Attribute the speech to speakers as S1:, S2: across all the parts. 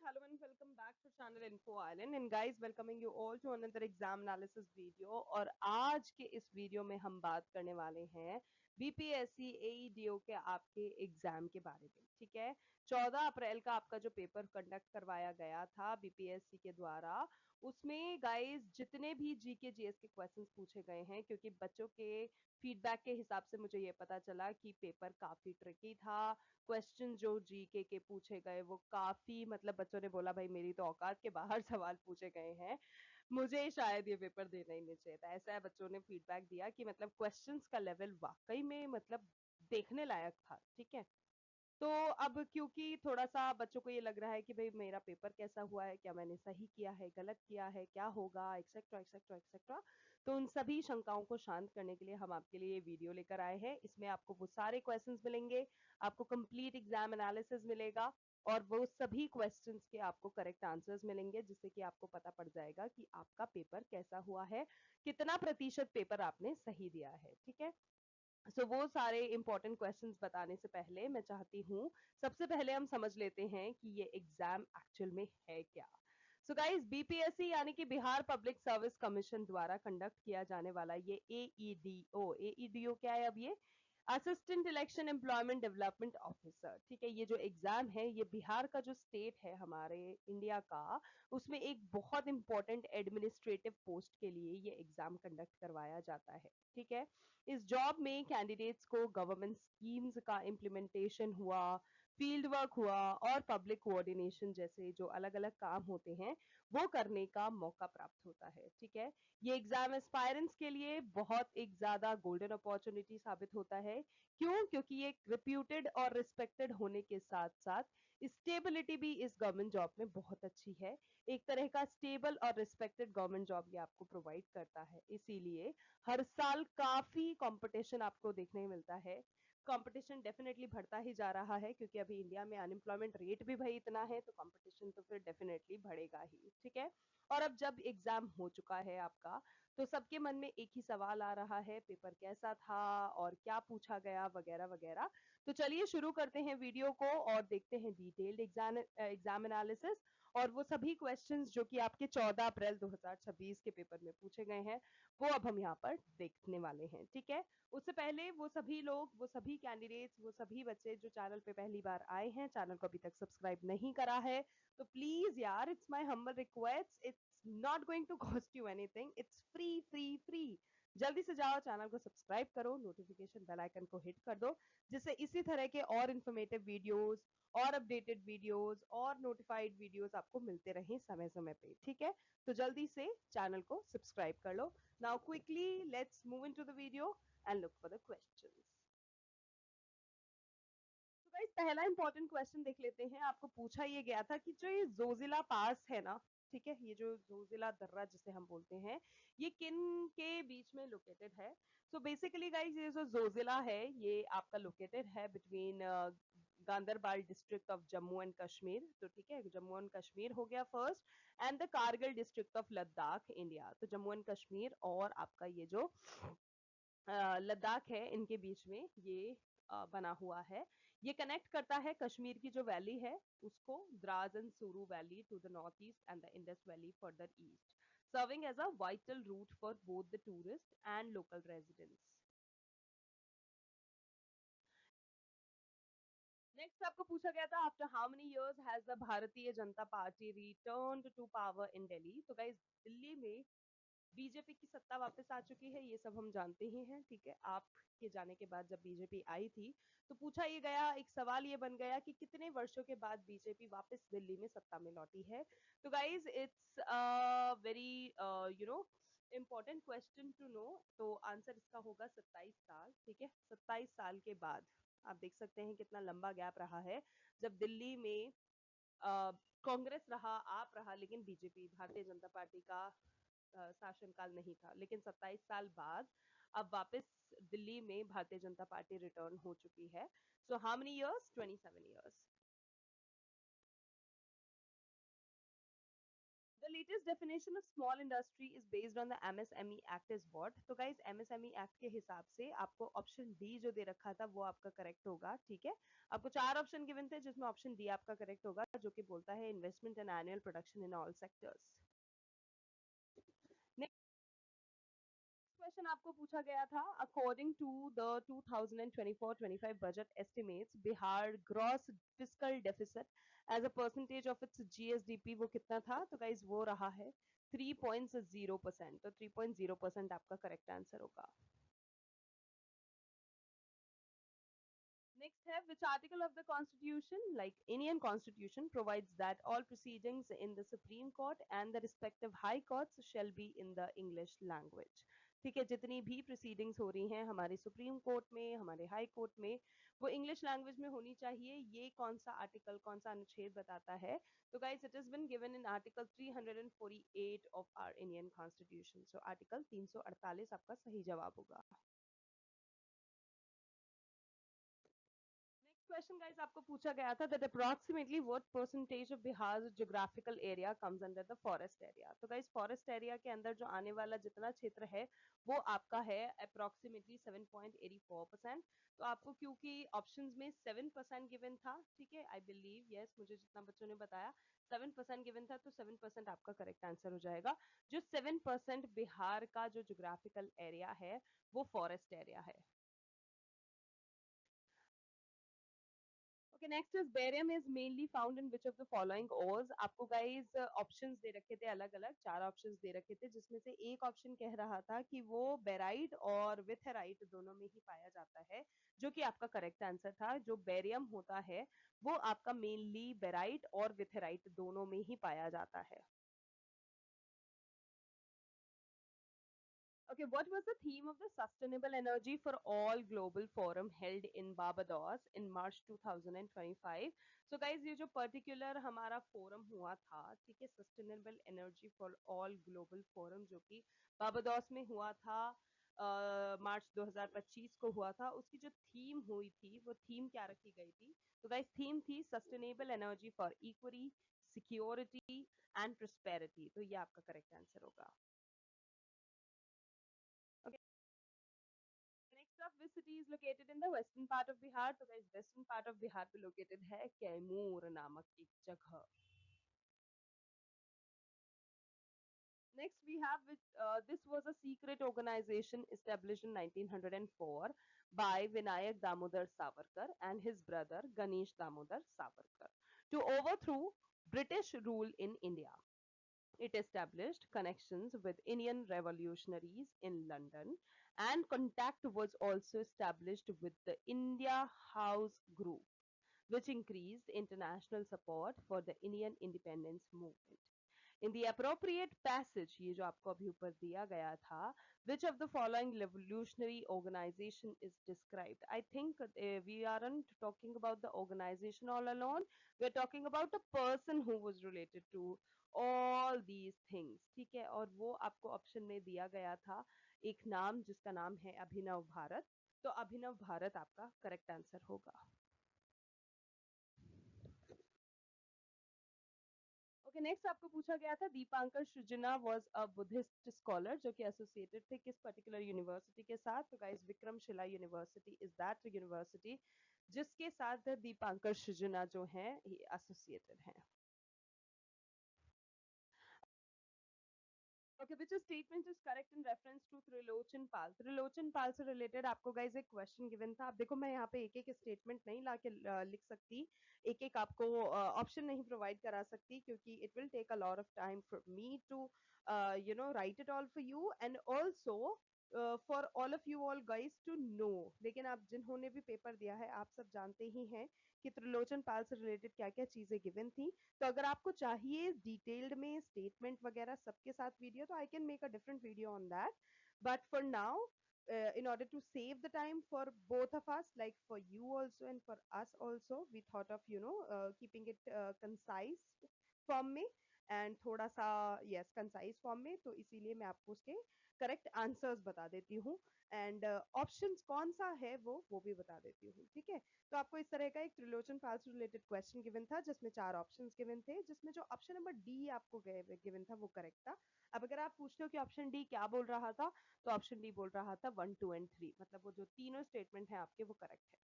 S1: hello and welcome back to channel Info Island and guys welcoming you all to another exam analysis video। और आज के इस video में हम बात करने वाले हैं बीपीएससी एईडीओ के आपके एग्जाम के बारे में। ठीक है, 14 अप्रैल का आपका जो पेपर कंडक्ट करवाया गया था बीपीएससी के द्वारा, उसमें गाइस जितने भी जीके जीएस के क्वेश्चंस पूछे गए हैं, क्योंकि बच्चों के फीडबैक के हिसाब से मुझे ये पता चला कि पेपर काफी ट्रिकी था। क्वेश्चन जो जीके के पूछे गए वो काफी, मतलब बच्चों ने बोला भाई मेरी तो औकात के बाहर सवाल पूछे गए हैं, मुझे शायद ये पेपर देना ही नहीं चाहिए था। ऐसा है, बच्चों ने फीडबैक दिया कि मतलब क्वेश्चंस का लेवल वाकई में मतलब देखने लायक था। ठीक है, तो अब क्योंकि थोड़ा सा बच्चों को ये लग रहा है कि भाई मेरा पेपर कैसा हुआ है, क्या मैंने सही किया है, गलत किया है, क्या होगा, एक्सेट्रा एक्सेट्रा एक्सेट्रा, तो उन सभी शंकाओं को शांत करने के लिए हम आपके लिए ये वीडियो लेकर आए हैं। इसमें आपको वो सारे क्वेश्चंस मिलेंगे, आपको कंप्लीट एग्जाम एनालिसिस मिलेगा और वो सभी क्वेश्चंस के आपको करेक्ट आंसर्स मिलेंगे, जिससे कि आपको पता पड़ जाएगा कि आपका पेपर कैसा हुआ है, कितना प्रतिशत पेपर आपने सही दिया है। ठीक है, वो सारे इंपॉर्टेंट क्वेश्चंस बताने से पहले मैं चाहती हूँ सबसे पहले हम समझ लेते हैं कि ये एग्जाम एक्चुअल में है क्या। सो गाइस, बीपीएससी यानी कि बिहार पब्लिक सर्विस कमीशन द्वारा कंडक्ट किया जाने वाला ये एईडीओ क्या है? अब ये assistant election employment development officer. ठीक है, ये जो एग्जाम है ये बिहार का जो स्टेट है हमारे इंडिया का, उसमें एक बहुत इंपॉर्टेंट एडमिनिस्ट्रेटिव पोस्ट के लिए ये एग्जाम कंडक्ट करवाया जाता है। ठीक है, इस जॉब में कैंडिडेट्स को गवर्नमेंट स्कीम्स का इम्प्लीमेंटेशन हुआ, फील्ड वर्क हुआ और पब्लिक कोऑर्डिनेशन जैसे जो अलग अलग काम होते हैं वो करने का मौका प्राप्त होता है। ठीक है, ये एग्जाम एस्पायरेंट्स के लिए बहुत एक ज्यादा गोल्डन अपॉर्चुनिटी साबित होता है। क्यों? क्योंकि ये रिप्यूटेड और रिस्पेक्टेड होने के साथ साथ स्टेबिलिटी भी इस गवर्नमेंट जॉब में बहुत अच्छी है। एक तरह का स्टेबल और रिस्पेक्टेड गवर्नमेंट जॉब ये आपको प्रोवाइड करता है, इसीलिए हर साल काफी कंपटीशन आपको देखने को मिलता है। कंपटीशन डेफिनेटली बढ़ता ही जा रहा है, क्योंकि अभी इंडिया में अनएम्प्लॉयमेंट रेट भी भाई इतना है, तो कंपटीशन तो फिर डेफिनेटली बढ़ेगा ही। ठीक है, और अब जब एग्जाम हो चुका है आपका, तो सबके मन में एक ही सवाल आ रहा है, पेपर कैसा था और क्या पूछा गया वगैरह वगैरह। तो चलिए शुरू करते हैं वीडियो को और देखते हैं डिटेल्ड एग्जाम एनालिसिस और वो सभी क्वेश्चंस जो कि आपके 14 अप्रैल 2026 के पेपर में पूछे गए हैं, वो अब हम यहाँ पर देखने वाले हैं। ठीक है, उससे पहले वो सभी लोग, वो सभी कैंडिडेट्स, वो सभी बच्चे जो चैनल पे पहली बार आए हैं, चैनल को अभी तक सब्सक्राइब नहीं करा है, तो प्लीज यार, it's my humble request, it's not going to cost you anything, it's free free free. जल्दी से जाओ, चैनल को सब्सक्राइब करो, नोटिफिकेशन बेल आइकन को हिट कर दो, जिससे इसी तरह के और इन्फॉर्मेटिव वीडियोस और अपडेटेड वीडियोस और नोटिफाइड वीडियोस आपको मिलते रहें समय समय पे। ठीक है, तो जल्दी से चैनल को सब्सक्राइब कर लो। Now quickly let's move into the video and look for the questions. तो गाइस, पहला इंपॉर्टेंट क्वेश्चन देख लेते हैं। आपको पूछा ये गया था कि जो ये जोजिला पास है ना, ठीक है, ये जो जोजिला दर्रा जिसे हम बोलते हैं, ये किन के बीच में लोकेटेड है? सो बेसिकली गाइस, ये जो जोजिला है ये आपका लोकेटेड है between Ganderbal district of Jammu and Kashmir. तो ठीक है, जम्मू एंड कश्मीर हो गया first, and the Kargil district of Ladakh India. तो जम्मू एंड कश्मीर और आपका ये जो लद्दाख है, इनके बीच में ये बना हुआ है। ये कनेक्ट करता है कश्मीर की जो वैली है उसको, Dras and Suru valley to the north east and the Indus valley further east, serving as a vital route for both the tourist and local residents. Next आपको पूछा गया था, after how many years has the Bharatiya Janata Party returned to power in Delhi? तो guys, Delhi में BJP की सत्ता वापस आ चुकी है, ये सब हम जानते ही हैं। ठीक है, आपके जाने के बाद जब बीजेपी आई थी, तो पूछा ये गया, एक सवाल ये बन गया कि कितने वर्षों के बाद बीजेपी वापस दिल्ली में सत्ता में लौटी है? तो guys, it's very you know important question to know. तो आंसर इसका होगा 27 साल। ठीक है, 27 साल के बाद आप देख सकते हैं कितना लंबा गैप रहा है, जब दिल्ली में कांग्रेस रहा, आप रहा, लेकिन बीजेपी, भारतीय जनता पार्टी का शासनकाल नहीं था। लेकिन 27 साल बाद अब वापस दिल्ली में भारतीय जनता पार्टी रिटर्न हो चुकी है। So how many years? 27 years. The latest definition of small industry is based on the MSME Act is what? तो guys MSME Act के हिसाब से आपको ऑप्शन डी जो दे रखा था वो आपका करेक्ट होगा, ठीक है। आपको 4 ऑप्शन गिवन थे जिसमें ऑप्शन डी आपका करेक्ट होगा, जो कि बोलता है investment and annual production in all sectors. Question आपको पूछा गया था, according to the 2024-25 budget estimates Bihar gross fiscal deficit as a percentage of its GSDP वो कितना था? तो गाइज वो रहा है 3.0%। तो 3.0% आपका करेक्ट आंसर होगा। Next है, which article of the Constitution, like Indian Constitution, provides that all proceedings in the Supreme Court and the respective high courts shall be in the English language। ठीक है, जितनी भी प्रोसीडिंग्स हो रही हैं हमारे सुप्रीम कोर्ट में, हमारे हाई कोर्ट में, वो इंग्लिश लैंग्वेज में होनी चाहिए। ये कौन सा आर्टिकल, कौन सा अनुच्छेद बताता है? तो guys it is been given in article 348 of our Indian constitution. So article 348 आपका सही जवाब होगा। क्वेश्चन गाइस आपको पूछा गया था that approximately what percentage of Bihar's geographical area comes under the forest area। तो गाइस फॉरेस्ट एरिया के अंदर जो आने वाला जितना क्षेत्र है वो आपका है approximately 7.84%। तो आपको क्योंकि ऑप्शंस में 7% गिवन था, ठीक है, आई बिलीव यस, मुझे जितना बच्चों ने बताया 7% गिवन था, तो 7% आपका करेक्ट आंसर हो जाएगा। जो 7% बिहार का जो जोग्राफिकल एरिया है वो फॉरेस्ट एरिया है। Okay, next is barium is mainly found in which of the following ores। आपको guys ऑप्शंस दे रखे थे, अलग अलग 4 ऑप्शंस दे रखे थे, जिसमें से एक ऑप्शन कह रहा था कि वो बेराइट और विथेराइट दोनों में ही पाया जाता है, जो कि आपका करेक्ट आंसर था। जो बेरियम होता है वो आपका मेनली बेराइट और विथेराइट दोनों में ही पाया जाता है। Okay, what was the theme of the Sustainable Energy for All Global Forum held in Barbados in March 2025? So guys, ये जो particular हमारा forum हुआ था, ठीक है, Sustainable Energy for All Global Forum, जो कि बारबाडोस में हुआ था, मार्च 2025 को हुआ था, उसकी जो थीम हुई थी वो थीम क्या रखी गई थी? तो गाइस थीम थी sustainable energy for equity, security and prosperity. तो ये आपका करेक्ट आंसर होगा। Next up, which city is located in the western part of Bihar? तो guys western part of Bihar पे located है कैमूर नामक एक जगह। Next we have which, this was a secret organization established in 1904 by Vinayak Damodar Savarkar and his brother Ganesh Damodar Savarkar to overthrow British rule in India. It established connections with Indian revolutionaries in London, and contact was also established with the India House Group, which increased international support for the Indian independence movement. In the appropriate passage, ये जो आपको अभी ऊपर दिया गया था, which of the following revolutionary organization is described? I think we aren't talking about the organization all alone. We're talking about a person who was related to all these things, ठीक है। और वो आपको ऑप्शन में दिया गया था एक नाम, जिसका नाम है अभिनव भारत। तो अभिनव भारत आपका करेक्ट आंसर होगा। ओके, नेक्स्ट आपको पूछा गया था दीपांकर सृजना वाज अ बुद्धिस्ट स्कॉलर, जो कि एसोसिएटेड थे किस पर्टिकुलर यूनिवर्सिटी के साथ? तो guys Vikramshila university is that university जिसके साथ दीपांकर सृजना जो है एसोसिएटेड हैं। Okay, which statement is correct in reference to Trilochan पाल? त्रिलोचन पाल से रिलेटेड आपको गाइस एक क्वेश्चन गिवन था। आप देखो मैं यहाँ पे एक एक स्टेटमेंट नहीं लाके लिख सकती, एक एक आपको ऑप्शन नहीं प्रोवाइड करा सकती, क्योंकि it will take a lot of time for me to write it all for you and also for all of you all guys to know. लेकिन आप जिन्होंने भी पेपर दिया है आप सब जानते ही हैं कि त्रिलोचन पाल से रिलेटेड क्या क्या चीजें गिवन थी। तो अगर आपको चाहिए डिटेल्ड में स्टेटमेंट वगैरह सबके साथ वीडियो, तो I can make a different video on that, but for now in order to save the time for both of us, like for you also and for us also, we thought of keeping it concise from me, and थोड़ा सा yes concise form में, तो इसीलिए मैं आपको उसके correct answers बता देती हूँ एंड ऑप्शंस कौन सा है वो भी बता देती हूँ, ठीक है। तो आपको इस तरह का एक Trilochan false related question given था जिसमें 4 ऑप्शंस गिवन थे, जिसमें जो ऑप्शन नंबर डी आपको गिवन था वो करेक्ट था। अब अगर आप पूछते हो कि ऑप्शन डी क्या बोल रहा था, तो ऑप्शन डी बोल रहा था 1 2 एंड 3, मतलब वो जो तीनों स्टेटमेंट है आपके वो करेक्ट है।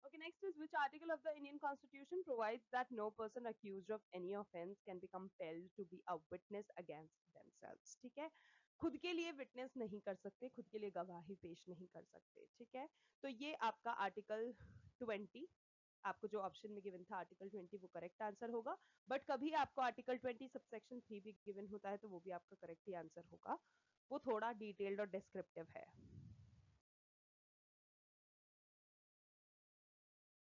S1: Okay, next is which article of the Indian Constitution provides that no person accused of any offense can be compelled to be a witness against themselves, ठीक है। खुद के लिए विटनेस नहीं कर सकते, खुद के लिए गवाही पेश नहीं कर सकते, ठीक है। तो ये आपका आर्टिकल 20, आपको जो ऑप्शन में गिवन था आर्टिकल 20 वो करेक्ट आंसर होगा। बट कभी आपको आर्टिकल 20 सबसेक्शन 3 भी गिवन होता है तो वो भी आपका करेक्ट ही आंसर होगा, वो थोड़ा डिटेल्ड और डिस्क्रिप्टिव है।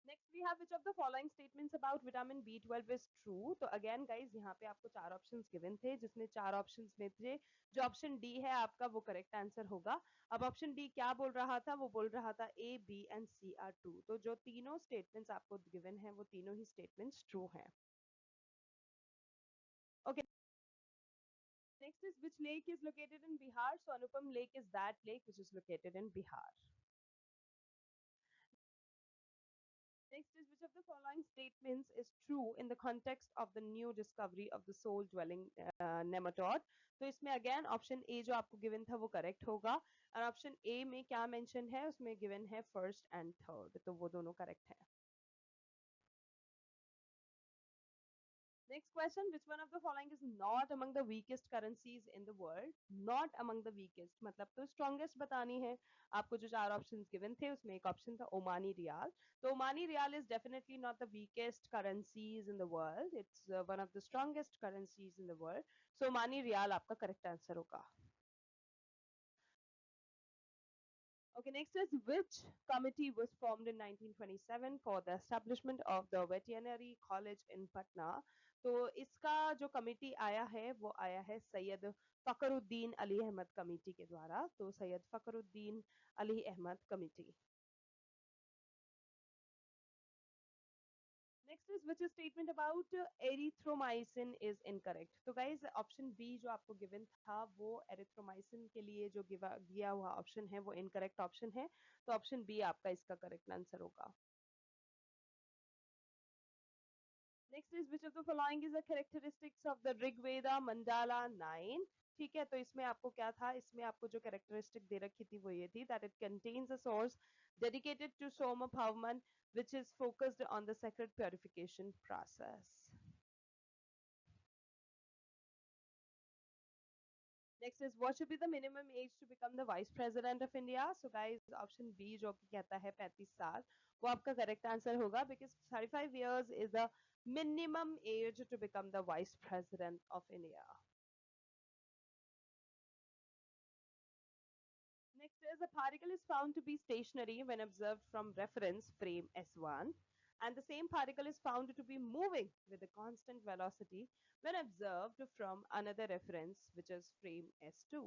S1: Next we have which of the following statements about vitamin B12 is true। तो again guys यहाँ पे आपको 4 ऑप्शंस गिवन थे, जिसमें 4 ऑप्शंस में थे जो ऑप्शन डी है आपका वो करेक्ट आंसर होगा। अब ऑप्शन डी क्या बोल रहा था, वो बोल रहा था A B and C are true. तो जो तीनों स्टेटमेंट्स आपको गिवन है वो तीनों ही स्टेटमेंट्स ट्रू हैं। Okay, next is which lake is located in Bihar? So Anupam Lake is that lake which is located in Bihar. Next is which of the following statements is true in the context of the new discovery of the soul dwelling nematode? तो इसमें again option A जो आपको given था वो correct होगा, और option A में क्या मेंशन है उसमें गिवन है फर्स्ट एंड थर्ड, तो वो दोनों करेक्ट है। Next question, which one of the following is not among the weakest currencies in the world? Not among the weakest मतलब तो strongest बतानी है। आपको जो 4 options given थे उसमें एक option था ओमानी रियाल। तो Omani riyal is definitely not the weakest currencies in the world. It's one of the strongest currencies in the world. So Omani riyal आपका correct answer होगा। Okay, next is which committee was formed in 1927 for the establishment of the veterinary college in Patna? तो इसका जो committee आया है वो आया है सैयद फकरुद्दीन अली अहमद कमिटी के द्वारा, तो Syed Fakhruddin Ali Ahmed committee. Next is which statement about erythromycin is incorrect? तो गाइज ऑप्शन बी जो आपको गिवन था वो एरिथ्रोमाइसिन के लिए जो दिया हुआ ऑप्शन है वो इनकरेक्ट ऑप्शन है, तो ऑप्शन बी आपका इसका करेक्ट आंसर होगा। Next is which of the following is the characteristics of the Rig Veda Mandala 9? ठीक है, तो इसमें आपको क्या था, इसमें आपको जो कैरेक्टरिस्टिक दे रखी थी वो ये थी that it contains a source dedicated to Soma Bhavaman which is focused on the sacred purification process. Next is what should be the minimum age to become the vice president of India? So guys option B जो कि कहता है 35 साल वो आपका correct answer होगा, because 35 years is the minimum age to become the vice president of India. Next is a particle is found to be stationary when observed from reference frame S1, and the same particle is found to be moving with a constant velocity when observed from another reference which is frame S2.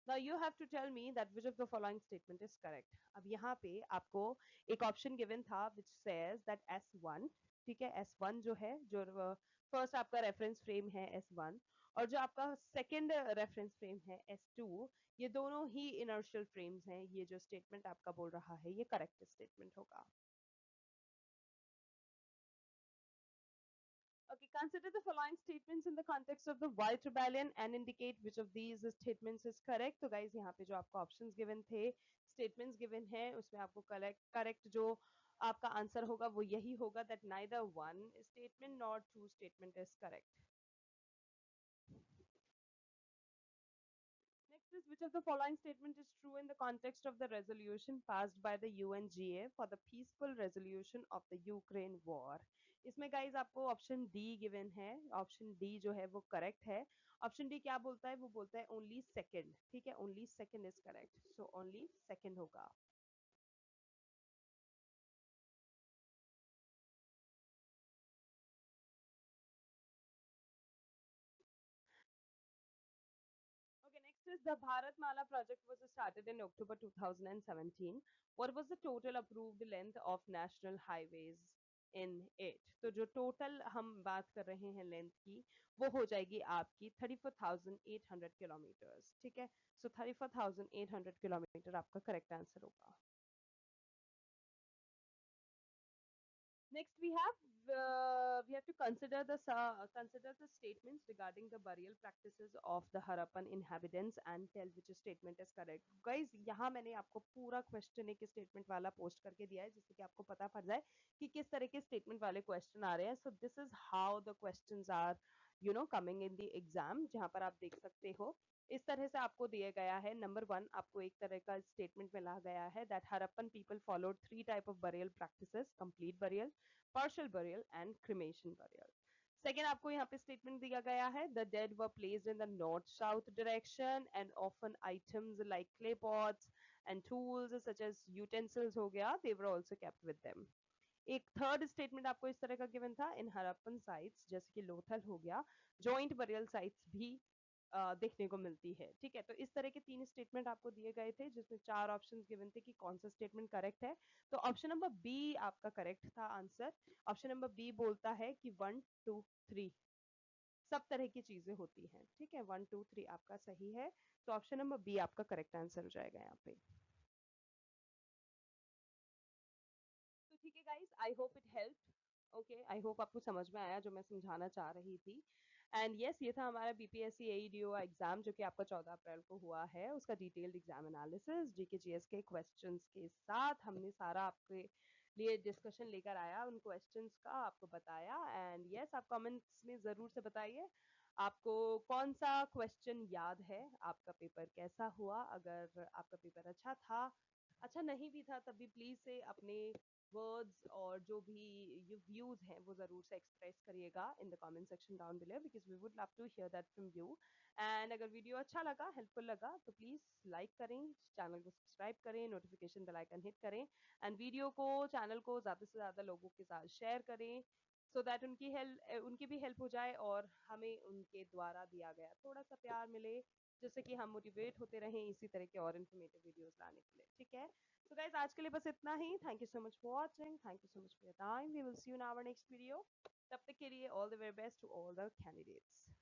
S1: Now you have to tell me that which of the following statement is correct. अब यहाँ पे आपको एक option given था which says that S1, ठीक है, S1 जो है जो first आपका reference frame है S1 और जो आपका second reference frame है S2, ये दोनों ही inertial frames हैं। ये जो statement आपका बोल रहा है ये correct statement होगा। Okay, consider the following statements in the context of the White Rebellion and indicate which of these statements is correct. तो guys यहाँ पे जो आपको options given थे, statements given हैं, उसमें आपको correct जो आपका आंसर होगा वो यही होगा that neither one statement nor two statement is correct. Next is which of the following statement is true in the context of the resolution passed by the UNGA for the peaceful resolution of the Ukraine war? इसमें guys आपको option D given है, option D जो है वो correct है। Option D क्या बोलता है, वो बोलता है ओनली सेकंड, ठीक है, only second is correct, so only second होगा। Okay, next is the Bharatmala project was started in October 2017. What was the total approved length of national highways? in it. तो जो टोटल हम बात कर रहे हैं लेंथ की, वो हो जाएगी आपकी 34,800 किलोमीटर्स. ठीक है, सो 34,800 किलोमीटर आपका करेक्ट आंसर होगा. Next, we have to consider the statements regarding the burial practices of the Harappan inhabitants and tell which statement is correct. Guys, यहाँ मैंने आपको पूरा क्वेश्चन एक स्टेटमेंट वाला पोस्ट करके दिया है जिससे कि आपको पता पड़ जाए कि किस तरह के स्टेटमेंट वाले क्वेश्चन आ रहे हैं. So this is how the questions are, coming in the exam. जहाँ पर आप देख सकते हो इस तरह से आपको दिया गया है. नंबर 1 आपको एक तरह का स्टेटमेंट मिला गया है that Harappan people followed 3 type of burial practices: complete burial, partial burial and cremation burial. Second, आपको यहाँ पे स्टेटमेंट दिया गया है the dead were placed in the north south direction and often items like clay pots and tools such as utensils हो गया, they were also kept with them. एक third statement आपको इस तरह का गिवन था इन हरप्पन साइट्स जैसे कि लोथल हो गया, जॉइंट बरियल साइट्स भी देखने को मिलती है. ठीक है, तो इस तरह के 3 स्टेटमेंट आपको दिए गए थे जिसमें 4 ऑप्शंस गिवन थे कि कौन सा स्टेटमेंट करेक्ट है. तो ऑप्शन नंबर बी आपका करेक्ट था आंसर. ऑप्शन नंबर बी बोलता है कि 1 2 3 सब तरह की चीजें होती हैं. ठीक है, 1 2 3 आपका सही है. तो ऑप्शन नंबर बी आपका करेक्ट आंसर हो जाएगा यहाँ पे. तो ठीक है guys, I hope it help. Okay, I hope आपको समझ में आया जो मैं समझाना चाह रही थी. एंड यस, ये था हमारा बीपीएससी एईडीओ एग्जाम जो कि आपका 14 अप्रैल को हुआ है. उसका detailed exam analysis GK GS के क्वेश्चंस के साथ हमने सारा आपके लिए डिस्कशन लेकर आया, उन क्वेश्चंस का आपको बताया. एंड यस, आप कमेंट्स में जरूर से बताइए आपको कौन सा क्वेश्चन याद है, आपका पेपर कैसा हुआ. अगर आपका पेपर अच्छा था, अच्छा नहीं भी था, तब भी प्लीज से अपने वर्ड्स और जो भी ये व्यूज हैं वो जरूर से एक्सप्रेस करिएगा in the comment section down below because we would love to hear that from you. And अगर वीडियो अच्छा लगा, हेल्पफुल लगा, तो प्लीज लाइक करें, चैनल को सब्सक्राइब करें, नोटिफिकेशन बेल आइकन हिट करें एंड वीडियो को, चैनल को ज्यादा से ज्यादा लोगों के साथ शेयर करें सो दैट उनकी भी हेल्प हो जाए और हमें उनके द्वारा दिया गया थोड़ा सा प्यार मिले, जिससे कि हम मोटिवेट होते रहें इसी तरह के और इन्फॉर्मेटिव वीडियोस लाने के लिए. ठीक है, so guys, आज के लिए बस इतना ही. Thank you so much for watching, thank you so much for your time. We will see you in our next video. तब तक के लिए all the very best to all the candidates.